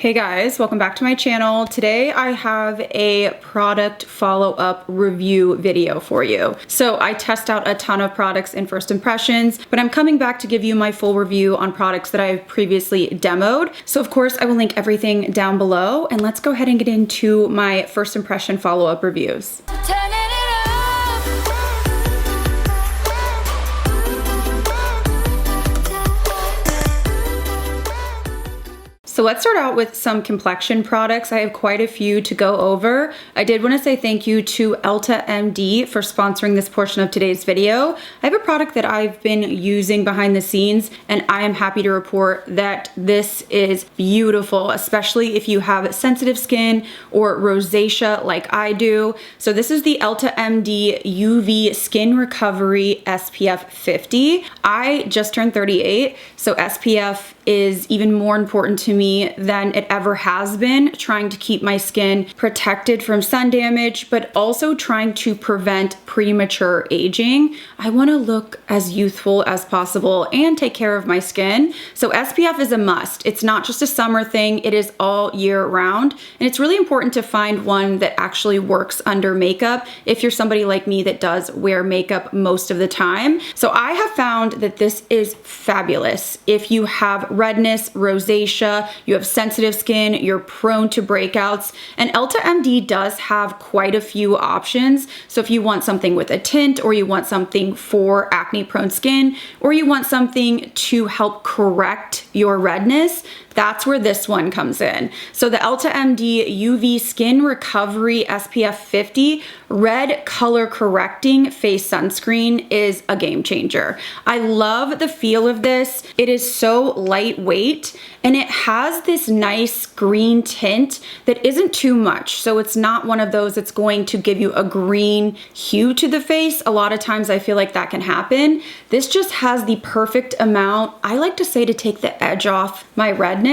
Hey guys, welcome back to my channel. Today I have a product follow-up review video for you. So I test out a ton of products in first impressions, but I'm coming back to give you my full review on products that I've previously demoed. So of course I will link everything down below, and let's go ahead and get into my first impression follow-up reviews. So let's start out with some complexion products. I have quite a few to go over. I did want to say thank you to Elta MD for sponsoring this portion of today's video. I have a product that I've been using behind the scenes, and I am happy to report that this is beautiful, especially if you have sensitive skin or rosacea like I do. So this is the Elta MD UV Skin Recovery SPF 50. I just turned 38, so SPF is even more important to me than it ever has been, trying to keep my skin protected from sun damage, but also trying to prevent premature aging. I want to look as youthful as possible and take care of my skin. So SPF is a must. It's not just a summer thing, it is all year round. And it's really important to find one that actually works under makeup if you're somebody like me that does wear makeup most of the time. So I have found that this is fabulous. If you have redness, rosacea, you have sensitive skin, you're prone to breakouts, and Elta MD does have quite a few options. So if you want something with a tint, or you want something for acne prone skin, or you want something to help correct your redness, that's where this one comes in. So the Elta MD UV Skin Recovery SPF 50 Red Color Correcting Face Sunscreen is a game changer. I love the feel of this. It is so lightweight, and it has this nice green tint that isn't too much. So it's not one of those that's going to give you a green hue to the face. A lot of times I feel like that can happen. This just has the perfect amount, I like to say, to take the edge off my redness.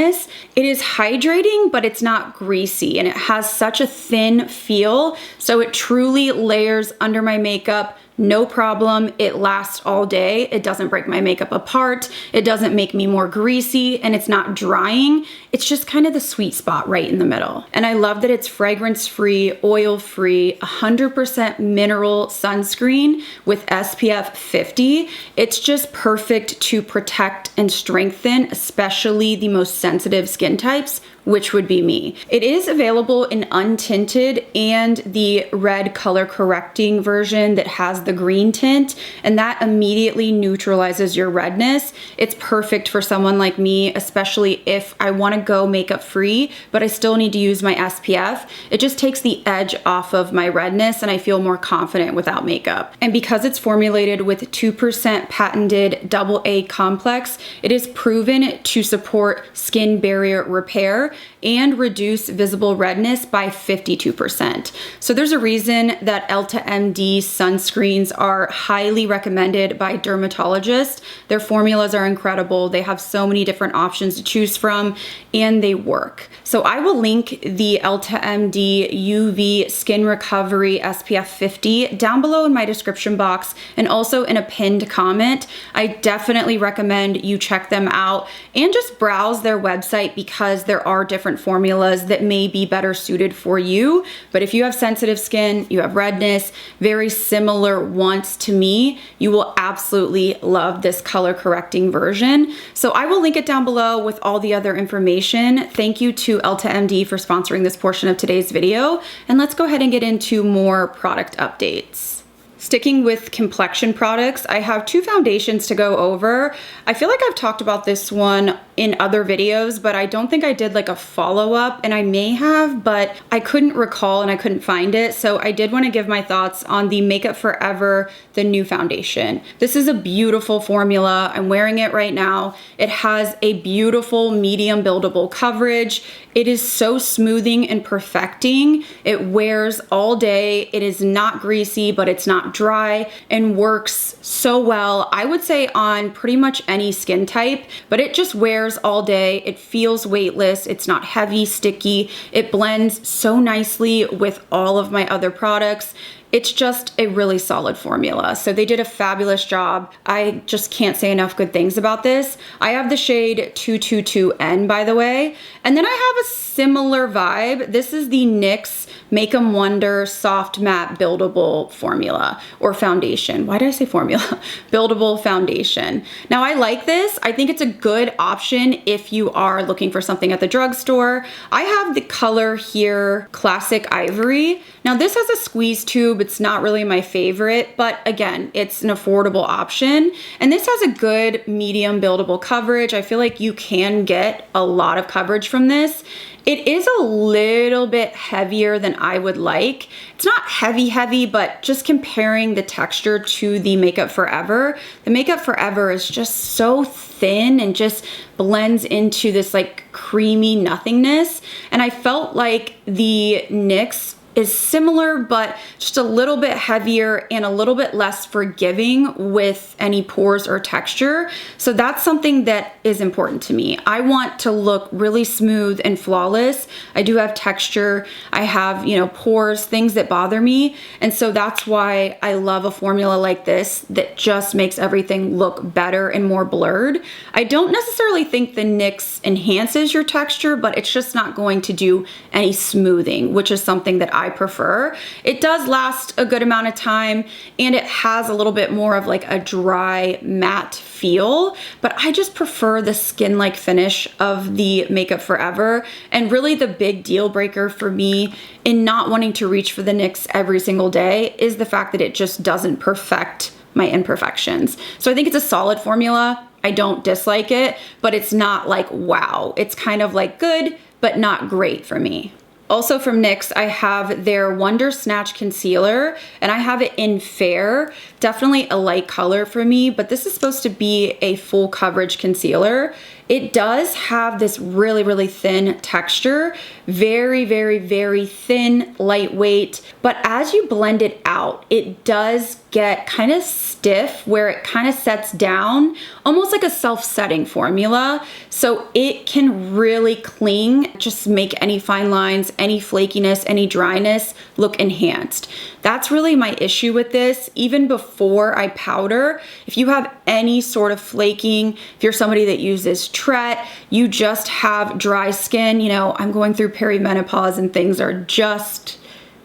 It is hydrating, but it's not greasy, and it has such a thin feel, so it truly layers under my makeup. No problem. It lasts all day. It doesn't break my makeup apart. It doesn't make me more greasy, and it's not drying. It's just kind of the sweet spot right in the middle. And I love that it's fragrance-free, oil-free, 100% mineral sunscreen with SPF 50. It's just perfect to protect and strengthen, especially the most sensitive skin types, which would be me. It is available in untinted and the red color correcting version that has the green tint, and that immediately neutralizes your redness. It's perfect for someone like me, especially if I want to go makeup free, but I still need to use my SPF. It just takes the edge off of my redness, and I feel more confident without makeup. And because it's formulated with 2% patented AA complex, it is proven to support skin barrier repair and reduce visible redness by 52%. So there's a reason that Elta MD sunscreens are highly recommended by dermatologists. Their formulas are incredible. They have so many different options to choose from, and they work. So I will link the Elta MD UV Skin Recovery SPF 50 down below in my description box, and also in a pinned comment. I definitely recommend you check them out and just browse their website, because there are different formulas that may be better suited for you. But if you have sensitive skin, you have redness, very similar wants to me, you will absolutely love this color correcting version. So I will link it down below with all the other information. Thank you to Elta MD for sponsoring this portion of today's video. And let's go ahead and get into more product updates. Sticking with complexion products, I have two foundations to go over. I feel like I've talked about this one in other videos, but I don't think I did like a follow-up, and I may have, but I couldn't recall and I couldn't find it. So I did want to give my thoughts on the Makeup Forever, the new foundation. This is a beautiful formula. I'm wearing it right now. It has a beautiful medium buildable coverage. It is so smoothing and perfecting. It wears all day. It is not greasy, but it's not dry, and works so well, I would say, on pretty much any skin type, but it just wears all day. It feels weightless. It's not heavy, sticky. It blends so nicely with all of my other products. It's just a really solid formula. So they did a fabulous job. I just can't say enough good things about this. I have the shade 222N, by the way. And then I have a similar vibe. This is the NYX Make 'em Wonder Soft Matte Buildable Formula or Foundation. Why did I say formula? Buildable Foundation. Now I like this. I think it's a good option if you are looking for something at the drugstore. I have the color here, Classic Ivory. Now this has a squeeze tube. It's not really my favorite, but again, it's an affordable option. And this has a good medium buildable coverage. I feel like you can get a lot of coverage from this. It is a little bit heavier than I would like. It's not heavy, but just comparing the texture to the Makeup Forever, the Makeup Forever is just so thin and just blends into this like creamy nothingness. And I felt like the NYX is similar, but just a little bit heavier and a little bit less forgiving with any pores or texture. So that's something that is important to me. I want to look really smooth and flawless. I do have texture. I have, pores, things that bother me. And so that's why I love a formula like this that just makes everything look better and more blurred. I don't necessarily think the NYX enhances your texture, but it's just not going to do any smoothing, which is something that I prefer. It does last a good amount of time and it has a little bit more of like a dry matte feel, but I just prefer the skin-like finish of the Makeup Forever. And really the big deal breaker for me in not wanting to reach for the NYX every single day is the fact that it just doesn't perfect my imperfections. So I think it's a solid formula. I don't dislike it, but it's not like wow. It's kind of like good, but not great for me. Also from NYX, I have their Wonder Snatch Concealer, and I have it in Fair. Definitely a light color for me, but this is supposed to be a full coverage concealer. It does have this really, really thin texture, very, very, very thin, lightweight, but as you blend it out, it does get kind of stiff where it kind of sets down, almost like a self-setting formula. So it can really cling, just make any fine lines, any flakiness, any dryness look enhanced. That's really my issue with this. Even before I powder, if you have any sort of flaking, if you're somebody that uses Tret, you just have dry skin, I'm going through perimenopause and things are just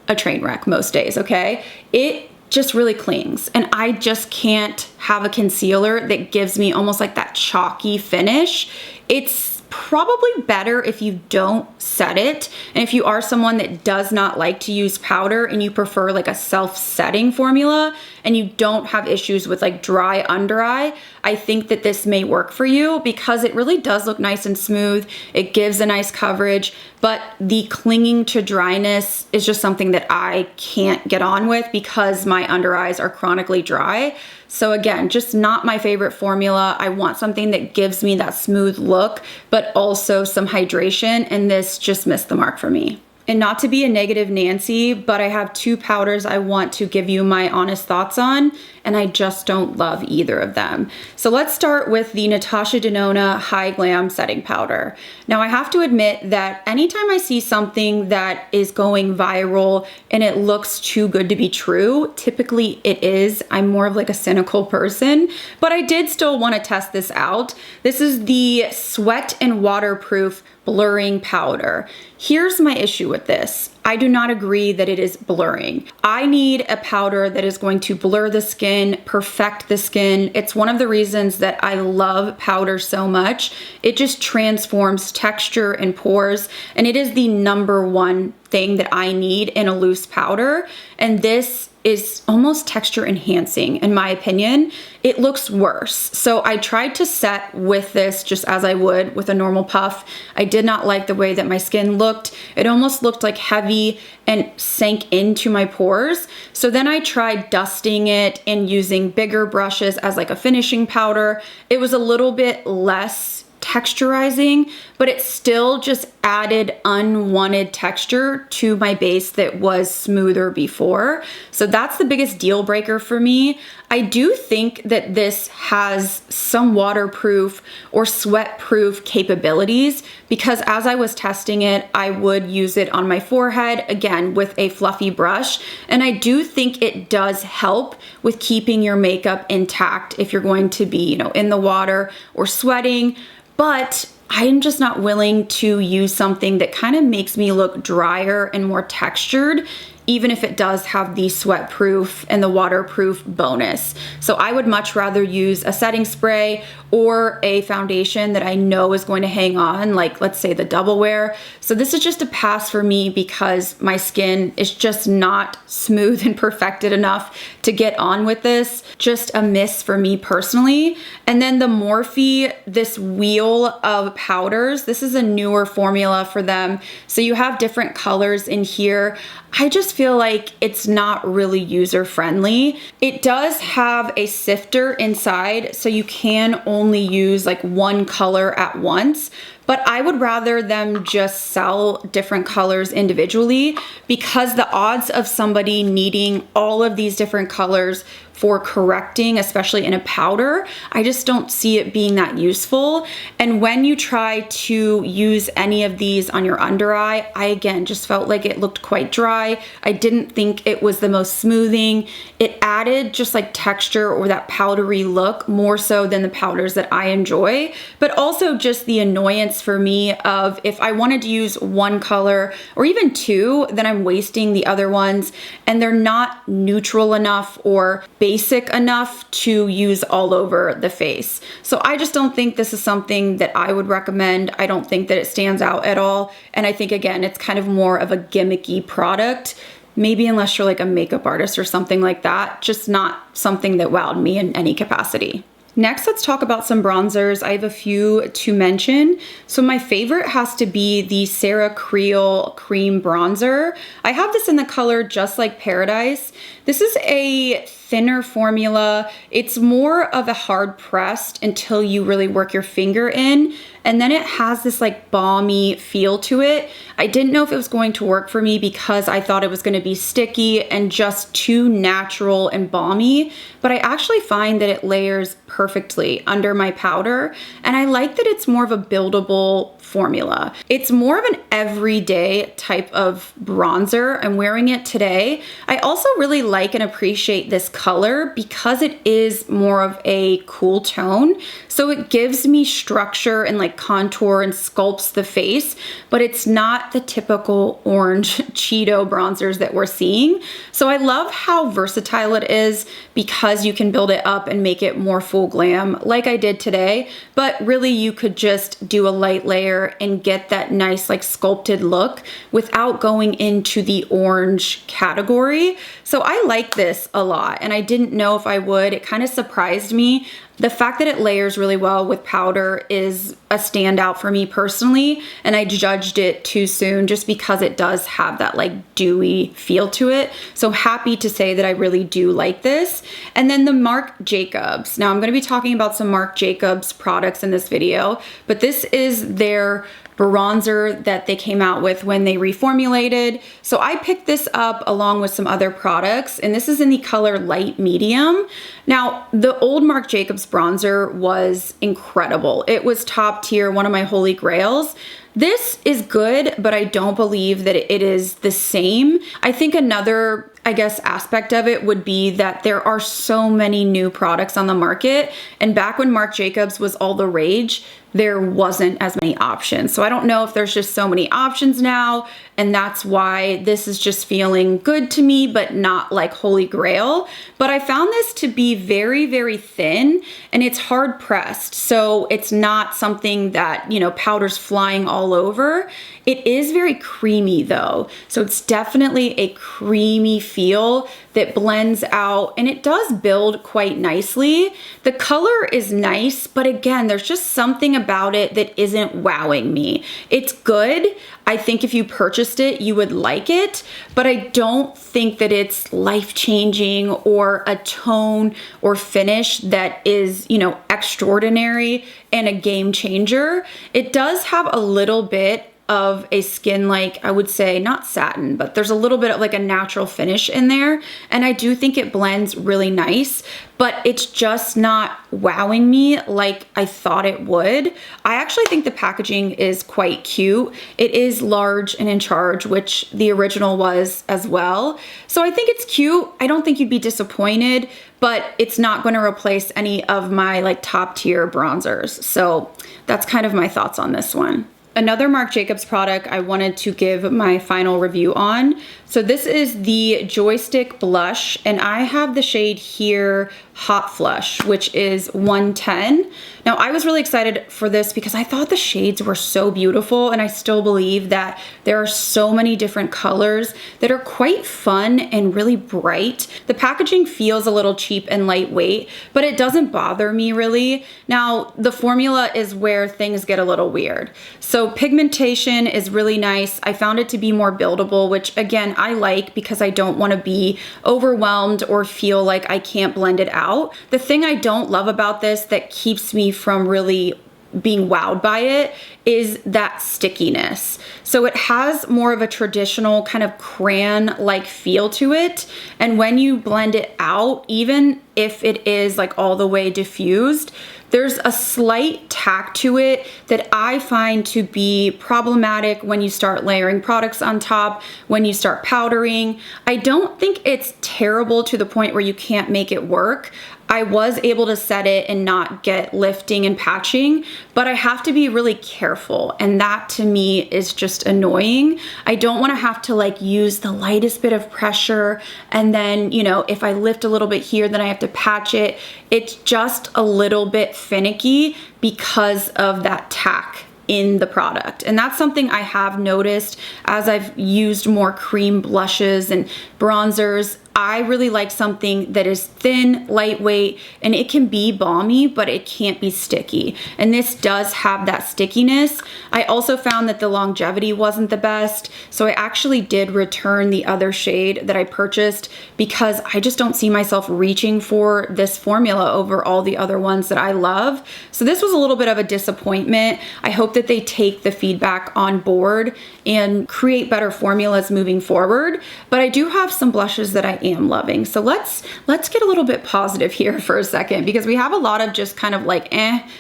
a train wreck most days, okay? It just really clings and I just can't have a concealer that gives me almost like that chalky finish. It's probably better if you don't set it. And if you are someone that does not like to use powder and you prefer like a self-setting formula and you don't have issues with like dry under eye, I think that this may work for you because it really does look nice and smooth. It gives a nice coverage, but the clinging to dryness is just something that I can't get on with because my under eyes are chronically dry. So again, just not my favorite formula. I want something that gives me that smooth look, but also some hydration, and this just missed the mark for me. And not to be a negative Nancy, but I have two powders I want to give you my honest thoughts on, and I just don't love either of them. So let's start with the Natasha Denona High Glam Setting Powder. Now I have to admit that anytime I see something that is going viral and it looks too good to be true, typically it is. I'm more of like a cynical person, but I did still want to test this out. This is the Sweat and Waterproof Blurring Powder. Here's my issue with this. I do not agree that it is blurring. I need a powder that is going to blur the skin, perfect the skin. It's one of the reasons that I love powder so much. It just transforms texture and pores, and it is the number one thing that I need in a loose powder. And this is almost texture enhancing in my opinion. It looks worse. So I tried to set with this just as I would with a normal puff. I did not like the way that my skin looked. It almost looked like heavy and sank into my pores. So then I tried dusting it and using bigger brushes as like a finishing powder. It was a little bit less texturizing, but it still just added unwanted texture to my base that was smoother before. So that's the biggest deal breaker for me. I do think that this has some waterproof or sweat-proof capabilities because as I was testing it, I would use it on my forehead, again, with a fluffy brush. And I do think it does help with keeping your makeup intact if you're going to be, in the water or sweating. But I'm just not willing to use something that kind of makes me look drier and more textured, even if it does have the sweat proof and the waterproof bonus. So I would much rather use a setting spray or a foundation that I know is going to hang on, like let's say the double wear. So this is just a pass for me because my skin is just not smooth and perfected enough to get on with this. Just a miss for me personally. And then the Morphe, this wheel of powders, this is a newer formula for them. So you have different colors in here. I just feel like it's not really user friendly. It does have a sifter inside, so you can only use like one color at once, but I would rather them just sell different colors individually because the odds of somebody needing all of these different colors for correcting, especially in a powder, I just don't see it being that useful. And when you try to use any of these on your under eye, I again just felt like it looked quite dry. I didn't think it was the most smoothing. It added just like texture or that powdery look more so than the powders that I enjoy, but also just the annoyance for me of if I wanted to use one color or even two, then I'm wasting the other ones and they're not neutral enough or basic enough to use all over the face. So I just don't think this is something that I would recommend. I don't think that it stands out at all. And I think, again, it's kind of more of a gimmicky product. Maybe unless you're like a makeup artist or something like that, just not something that wowed me in any capacity. Next, let's talk about some bronzers. I have a few to mention. So my favorite has to be the Sarah Creel Cream Bronzer. I have this in the color Just Like Paradise. This is a thinner formula. It's more of a hard pressed until you really work your finger in. And then it has this like balmy feel to it. I didn't know if it was going to work for me because I thought it was going to be sticky and just too natural and balmy, but I actually find that it layers perfectly under my powder. And I like that it's more of a buildable formula. It's more of an everyday type of bronzer. I'm wearing it today. I also really like and appreciate this color because it is more of a cool tone. So it gives me structure and like contour and sculpts the face, but it's not the typical orange Cheeto bronzers that we're seeing. So I love how versatile it is because you can build it up and make it more full glam like I did today, but really you could just do a light layer and get that nice like sculpted look without going into the orange category. So I like this a lot and I didn't know if I would. It kind of surprised me. The fact that it layers really well with powder is a standout for me personally, and I judged it too soon just because it does have that like dewy feel to it. So happy to say that I really do like this. And then the Marc Jacobs. Now I'm going to be talking about some Marc Jacobs products in this video, but this is their bronzer that they came out with when they reformulated. So I picked this up along with some other products, and this is in the color light medium. Now, the old Marc Jacobs bronzer was incredible. It was top tier, one of my holy grails. This is good, but I don't believe that it is the same. I think another, aspect of it would be that there are so many new products on the market. And back when Marc Jacobs was all the rage, there wasn't as many options. So I don't know if there's just so many options now, and that's why this is just feeling good to me, but not like holy grail. But I found this to be very, very thin, and it's hard pressed. So it's not something that, powder's flying all over. It is very creamy though. So it's definitely a creamy feel that blends out, and it does build quite nicely. The color is nice, but again, there's just something about it that isn't wowing me. It's good. I think if you purchased it, you would like it, but I don't think that it's life-changing or a tone or finish that is, you know, extraordinary and a game changer. It does have a little bit of a skin, like, I would say not satin, but there's a little bit of like a natural finish in there. And I do think it blends really nice, but it's just not wowing me like I thought it would. I actually think the packaging is quite cute. It is large and in charge, which the original was as well. So I think it's cute. I don't think you'd be disappointed, but it's not going to replace any of my like top tier bronzers. So that's kind of my thoughts on this one. Another Marc Jacobs product I wanted to give my final review on. So this is the Joystick Blush, and I have the shade here, Hot Flush, which is 110. Now, I was really excited for this because I thought the shades were so beautiful, and I still believe that there are so many different colors that are quite fun and really bright. The packaging feels a little cheap and lightweight, but it doesn't bother me really. Now, the formula is where things get a little weird. So pigmentation is really nice. I found it to be more buildable, which again, I like because I don't want to be overwhelmed or feel like I can't blend it out. The thing I don't love about this that keeps me from really being wowed by it is that stickiness. So it has more of a traditional kind of crayon-like feel to it. And when you blend it out, even if it is like all the way diffused, there's a slight tack to it that I find to be problematic when you start layering products on top, when you start powdering. I don't think it's terrible to the point where you can't make it work. I was able to set it and not get lifting and patching, but I have to be really careful, and that to me is just annoying. I don't want to have to like use the lightest bit of pressure, and then, you know, if I lift a little bit here, then I have to patch it. It's just a little bit finicky because of that tack in the product. And that's something I have noticed as I've used more cream blushes and bronzers. I really like something that is thin, lightweight, and it can be balmy, but it can't be sticky. And this does have that stickiness. I also found that the longevity wasn't the best, so I actually did return the other shade that I purchased because I just don't see myself reaching for this formula over all the other ones that I love. So this was a little bit of a disappointment. I hope that they take the feedback on board and create better formulas moving forward. But I do have some blushes that I am loving. So let's get a little bit positive here for a second, because we have a lot of just kind of like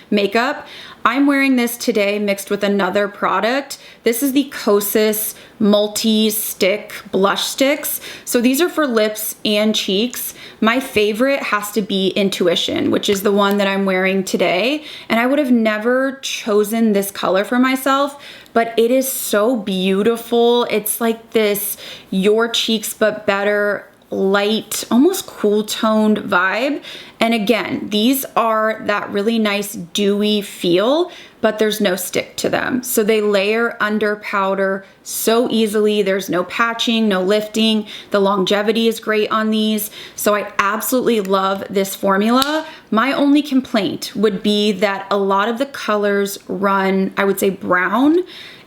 makeup. I'm wearing this today mixed with another product. This is the Kosas multi-stick blush sticks. So these are for lips and cheeks. My favorite has to be Intuition, which is the one that I'm wearing today. And I would have never chosen this color for myself, but it is so beautiful. It's like this your cheeks but better, light, almost cool toned vibe. And again, these are that really nice dewy feel, but there's no stick to them. So they layer under powder so easily. There's no patching, no lifting. The longevity is great on these. So I absolutely love this formula. My only complaint would be that a lot of the colors run, I would say, brown.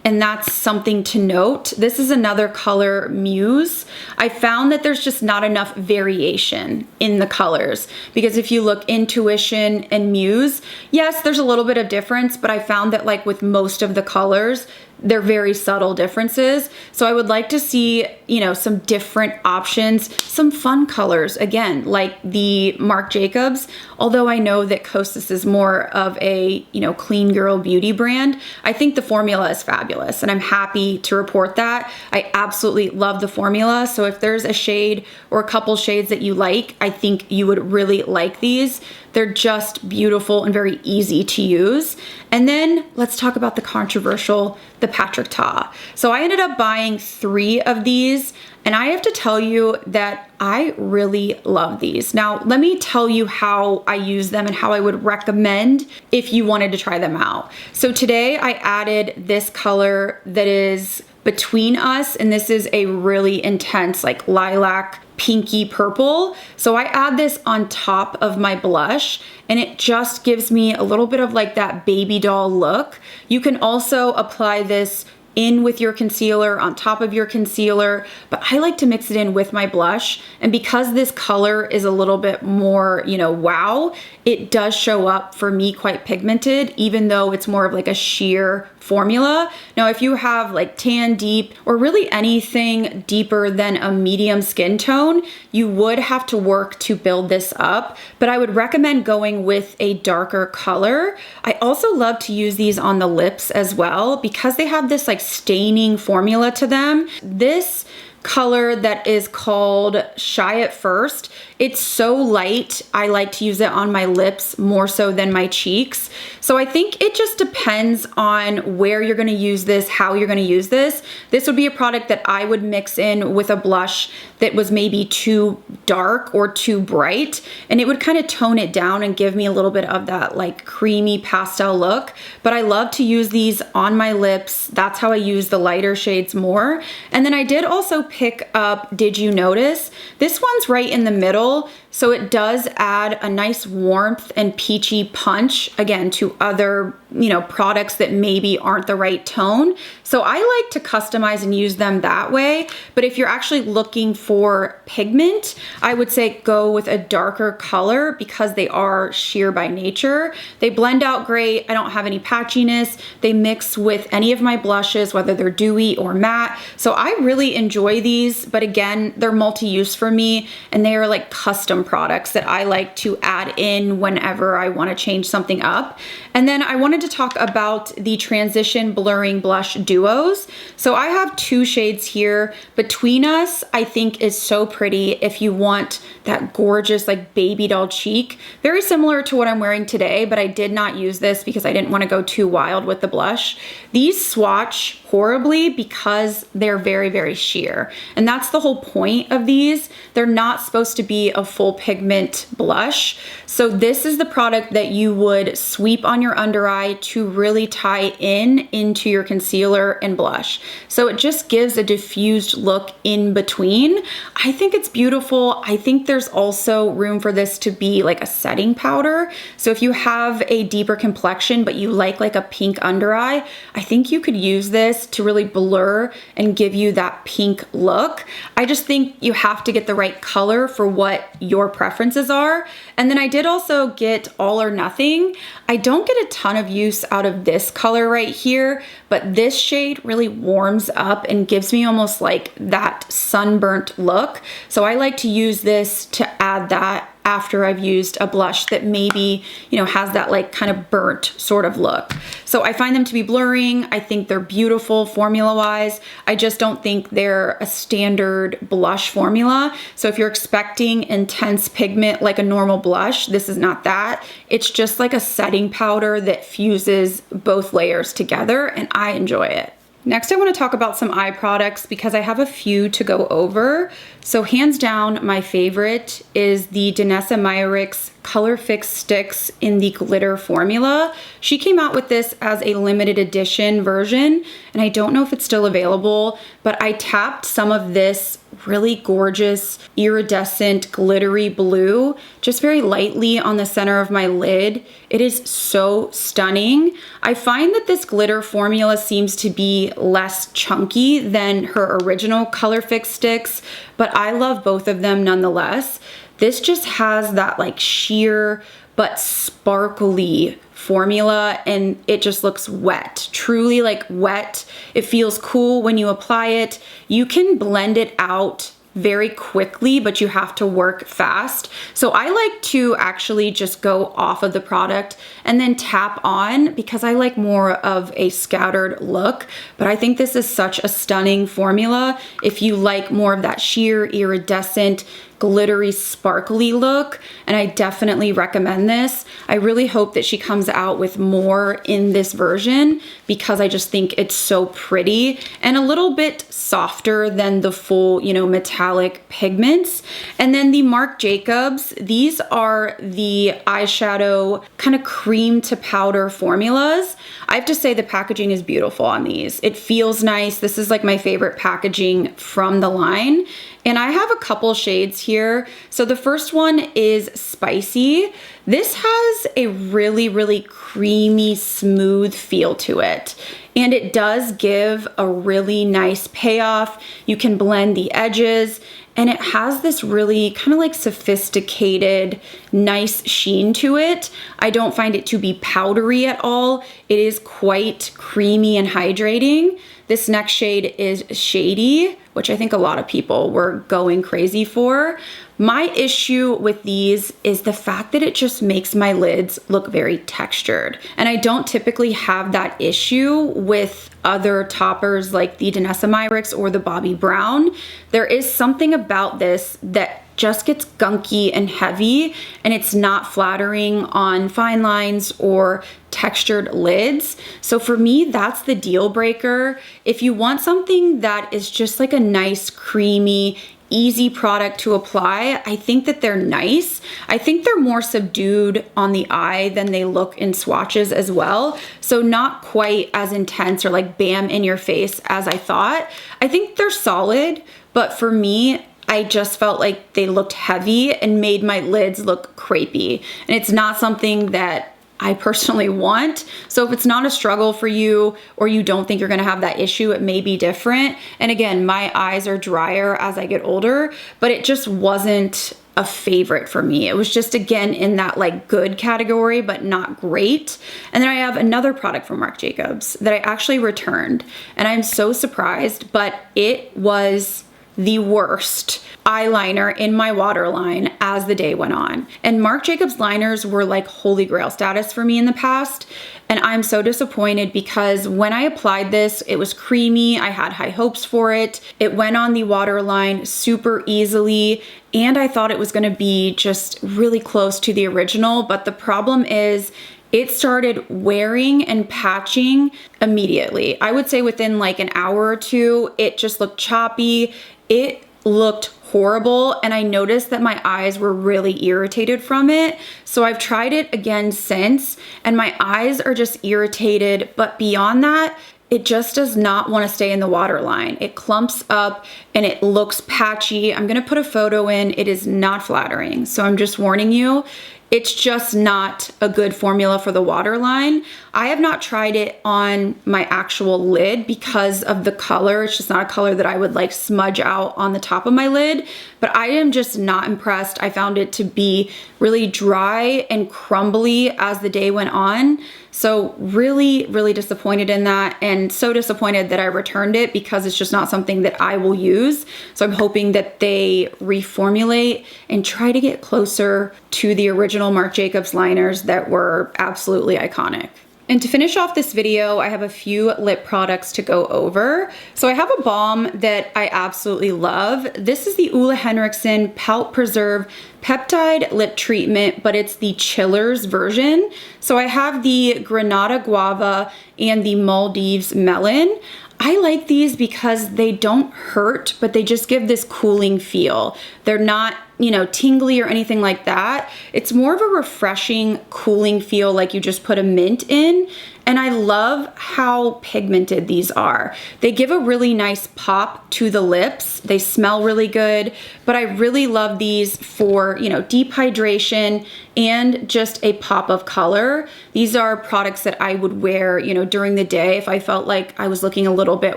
And that's something to note. This is another color, Muse. I found that there's just not enough variation in the colors, because if you look Intuition and Muse, yes, there's a little bit of difference, but I found that like with most of the colors, they're very subtle differences. So I would like to see, you know, some different options, some fun colors, again, like the Marc Jacobs. Although I know that Kosas is more of a, you know, clean girl beauty brand, I think the formula is fabulous, and I'm happy to report that. I absolutely love the formula. So if there's a shade or a couple shades that you like, I think you would really like these. They're just beautiful and very easy to use. And then let's talk about the controversial, the Patrick Ta. So I ended up buying 3 of these, and I have to tell you that I really love these. Now, let me tell you how I use them and how I would recommend if you wanted to try them out. So today I added this color that is Between Us, and this is a really intense like lilac pinky purple. So I add this on top of my blush and it just gives me a little bit of like that baby doll look. You can also apply this in with your concealer, on top of your concealer, but I like to mix it in with my blush. And because this color is a little bit more, you know, wow, it does show up for me quite pigmented, even though it's more of like a sheer formula. Now, if you have like tan deep or really anything deeper than a medium skin tone, you would have to work to build this up, but I would recommend going with a darker color. I also love to use these on the lips as well because they have this like staining formula to them. This color that is called Shy at First, it's so light. I like to use it on my lips more so than my cheeks. So I think it just depends on where you're gonna use this, how you're gonna use this. This would be a product that I would mix in with a blush that was maybe too dark or too bright, and it would kind of tone it down and give me a little bit of that like creamy pastel look. But I love to use these on my lips. That's how I use the lighter shades more. And then I did also pick up Did You Notice? This one's right in the middle, so it does add a nice warmth and peachy punch, again, to other, you know, products that maybe aren't the right tone. So I like to customize and use them that way. But if you're actually looking for pigment, I would say go with a darker color because they are sheer by nature. They blend out great. I don't have any patchiness. They mix with any of my blushes, whether they're dewy or matte. So I really enjoy these, but again, they're multi-use for me and they are like custom products that I like to add in whenever I want to change something up. And then I wanted to talk about the Transition Blurring Blush Duos. So I have two shades here. Between Us, I think is so pretty if you want that gorgeous like baby doll cheek. Very similar to what I'm wearing today, but I did not use this because I didn't want to go too wild with the blush. These swatch horribly because they're very, very sheer. And that's the whole point of these. They're not supposed to be a full pigment blush. So this is the product that you would sweep on your under eye to really tie in into your concealer and blush. So it just gives a diffused look in between. I think it's beautiful. I think there's also room for this to be like a setting powder. So if you have a deeper complexion, but you like a pink under eye, I think you could use this to really blur and give you that pink look. I just think you have to get the right color for what your preferences are. And then I did also get All or Nothing. I don't get a ton of use out of this color right here, but this shade really warms up and gives me almost like that sunburnt look. So I like to use this to add that after I've used a blush that maybe, you know, has that like kind of burnt sort of look. So I find them to be blurring. I think they're beautiful formula wise. I just don't think they're a standard blush formula. So if you're expecting intense pigment like a normal blush, this is not that. It's just like a setting powder that fuses both layers together and I enjoy it. Next, I want to talk about some eye products because I have a few to go over. So hands down, my favorite is the Danessa Meyerix Color Fix Sticks in the glitter formula. She came out with this as a limited edition version, and I don't know if it's still available, but I tapped some of this really gorgeous iridescent glittery blue just very lightly on the center of my lid. It is so stunning. I find that this glitter formula seems to be less chunky than her original Color Fix sticks, but I love both of them nonetheless. This just has that like sheer but sparkly formula and it just looks wet, truly like wet. It feels cool when you apply it. You can blend it out very quickly, but you have to work fast. So I like to actually just go off of the product and then tap on because I like more of a scattered look. But I think this is such a stunning formula. If you like more of that sheer iridescent glittery, sparkly look, and I definitely recommend this. I really hope that she comes out with more in this version because I just think it's so pretty and a little bit softer than the full, you know, metallic pigments. And then the Marc Jacobs, these are the eyeshadow kind of cream to powder formulas. I have to say the packaging is beautiful on these. It feels nice. This is like my favorite packaging from the line. And I have a couple shades here. So the first one is Spicy. This has a really, really creamy, smooth feel to it. And it does give a really nice payoff. You can blend the edges, and it has this really kind of like sophisticated, nice sheen to it. I don't find it to be powdery at all. It is quite creamy and hydrating. This next shade is Shady, which I think a lot of people were going crazy for. My issue with these is the fact that it just makes my lids look very textured. And I don't typically have that issue with other toppers like the Danessa Myricks or the Bobbi Brown. There is something about this that just gets gunky and heavy, and it's not flattering on fine lines or textured lids. So for me, that's the deal breaker. If you want something that is just like a nice, creamy, easy product to apply, I think that they're nice. I think they're more subdued on the eye than they look in swatches as well. So not quite as intense or like bam in your face as I thought. I think they're solid, but for me, I just felt like they looked heavy and made my lids look crepey. And it's not something that I personally want. So if it's not a struggle for you, or you don't think you're gonna have that issue, it may be different. And again, my eyes are drier as I get older, but it just wasn't a favorite for me. It was just, again, in that like good category, but not great. And then I have another product from Marc Jacobs that I actually returned, and I'm so surprised, but it was the worst eyeliner in my waterline as the day went on. And Marc Jacobs liners were like holy grail status for me in the past. And I'm so disappointed because when I applied this, it was creamy. I had high hopes for it. It went on the waterline super easily. And I thought it was gonna be just really close to the original. But the problem is, it started wearing and patching immediately. I would say within like an hour or two, it just looked choppy. It looked horrible, and I noticed that my eyes were really irritated from it. So I've tried it again since, and my eyes are just irritated, but beyond that, it just does not want to stay in the waterline. It clumps up and it looks patchy. I'm gonna put a photo in. It is not flattering. So I'm just warning you, it's just not a good formula for the waterline. I have not tried it on my actual lid because of the color. It's just not a color that I would like smudge out on the top of my lid, but I am just not impressed. I found it to be really dry and crumbly as the day went on. So really, really disappointed in that, and so disappointed that I returned it because it's just not something that I will use. So I'm hoping that they reformulate and try to get closer to the original Marc Jacobs liners that were absolutely iconic. And to finish off this video, I have a few lip products to go over. So I have a balm that I absolutely love. This is the Ole Henriksen Pout Preserve Peptide Lip Treatment, but it's the Chillers version. So I have the Granada Guava and the Maldives Melon. I like these because they don't hurt, but they just give this cooling feel. They're not, you know, tingly or anything like that. It's more of a refreshing, cooling feel, like you just put a mint in. And I love how pigmented these are. They give a really nice pop to the lips. They smell really good, but I really love these for, you know, deep hydration and just a pop of color. These are products that I would wear, you know, during the day if I felt like I was looking a little bit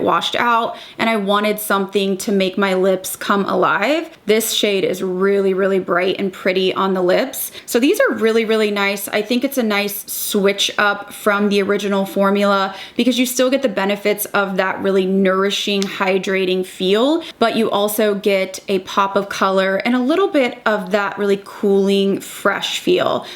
washed out and I wanted something to make my lips come alive. This shade is really, really bright and pretty on the lips. So these are really, really nice. I think it's a nice switch up from the original formula because you still get the benefits of that really nourishing, hydrating feel, but you also get a pop of color and a little bit of that really cooling, fresh feel.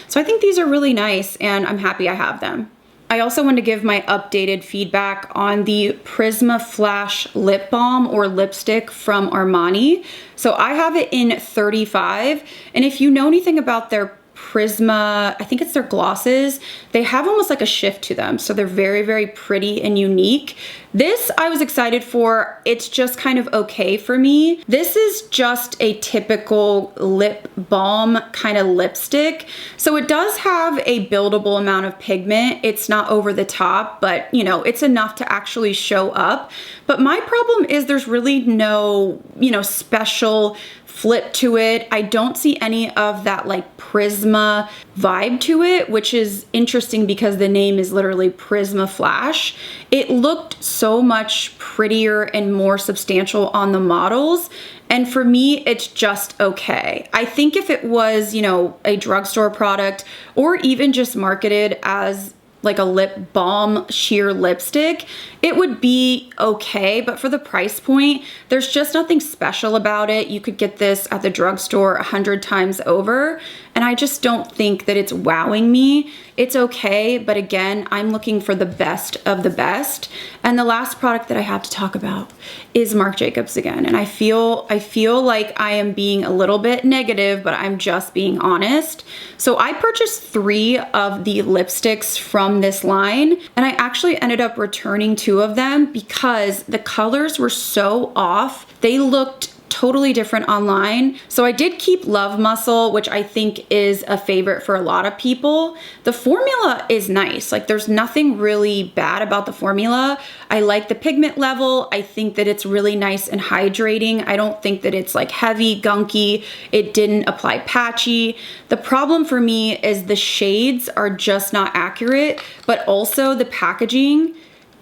So I think these are really nice and I'm happy I have them. I also want to give my updated feedback on the Prisma Flash Lip Balm or lipstick from Armani. So I have it in 35, and if you know anything about their Prisma, I think it's their glosses, they have almost like a shift to them. So they're very, very pretty and unique. This I was excited for. It's just kind of okay for me. This is just a typical lip balm kind of lipstick. So it does have a buildable amount of pigment. It's not over the top, but you know, it's enough to actually show up. But my problem is there's really no, you know, special flip to it. I don't see any of that like Prisma vibe to it, which is interesting because the name is literally Prisma Flash. It looked so much prettier and more substantial on the models. And for me, it's just okay. I think if it was, you know, a drugstore product or even just marketed as like a lip balm sheer lipstick, it would be okay, but for the price point, there's just nothing special about it. You could get this at the drugstore 100 times over, and I just don't think that it's wowing me. It's okay, but again, I'm looking for the best of the best. And the last product that I have to talk about is Marc Jacobs again. And I feel like I am being a little bit negative, but I'm just being honest. So I purchased 3 of the lipsticks from this line, and I actually ended up returning 2 of them because the colors were so off. They looked totally different online. So I did keep Love Muscle, which I think is a favorite for a lot of people. The formula is nice. Like there's nothing really bad about the formula. I like the pigment level. I think that it's really nice and hydrating. I don't think that it's like heavy, gunky. It didn't apply patchy. The problem for me is the shades are just not accurate, but also the packaging,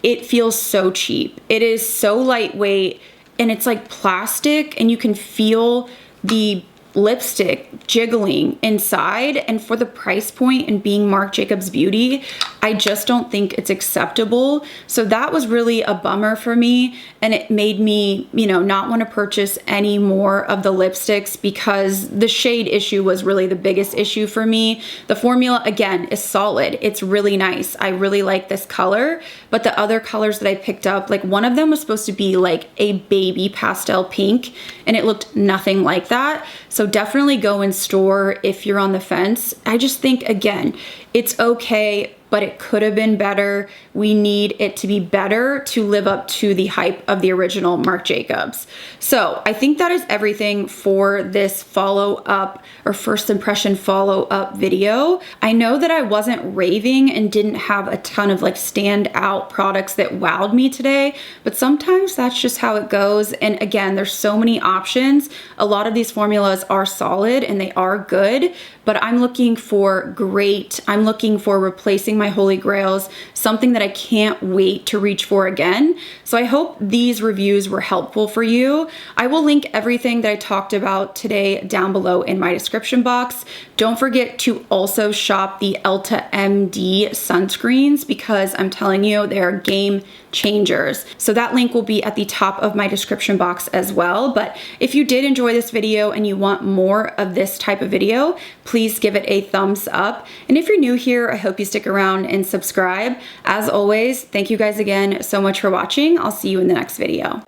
it feels so cheap. It is so lightweight, and it's like plastic, and you can feel the lipstick jiggling inside. And for the price point and being Marc Jacobs Beauty, I just don't think it's acceptable. So that was really a bummer for me, and it made me, you know, not want to purchase any more of the lipsticks because the shade issue was really the biggest issue for me. The formula, again, is solid. It's really nice. I really like this color, but the other colors that I picked up, like one of them was supposed to be like a baby pastel pink, and it looked nothing like that. So definitely go in store if you're on the fence. I just think, again, it's okay, but it could have been better. We need it to be better to live up to the hype of the original Marc Jacobs. So I think that is everything for this follow-up or first impression follow-up video. I know that I wasn't raving and didn't have a ton of like standout products that wowed me today, but sometimes that's just how it goes. And again, there's so many options. A lot of these formulas are solid and they are good, but I'm looking for great. I'm looking for replacing my holy grails, something that I can't wait to reach for again. So I hope these reviews were helpful for you. I will link everything that I talked about today down below in my description box. Don't forget to also shop the Elta MD sunscreens because I'm telling you, they are game changers. So that link will be at the top of my description box as well. But if you did enjoy this video and you want more of this type of video, please give it a thumbs up. And if you're new here, I hope you stick around and subscribe. As always, thank you guys again so much for watching. I'll see you in the next video.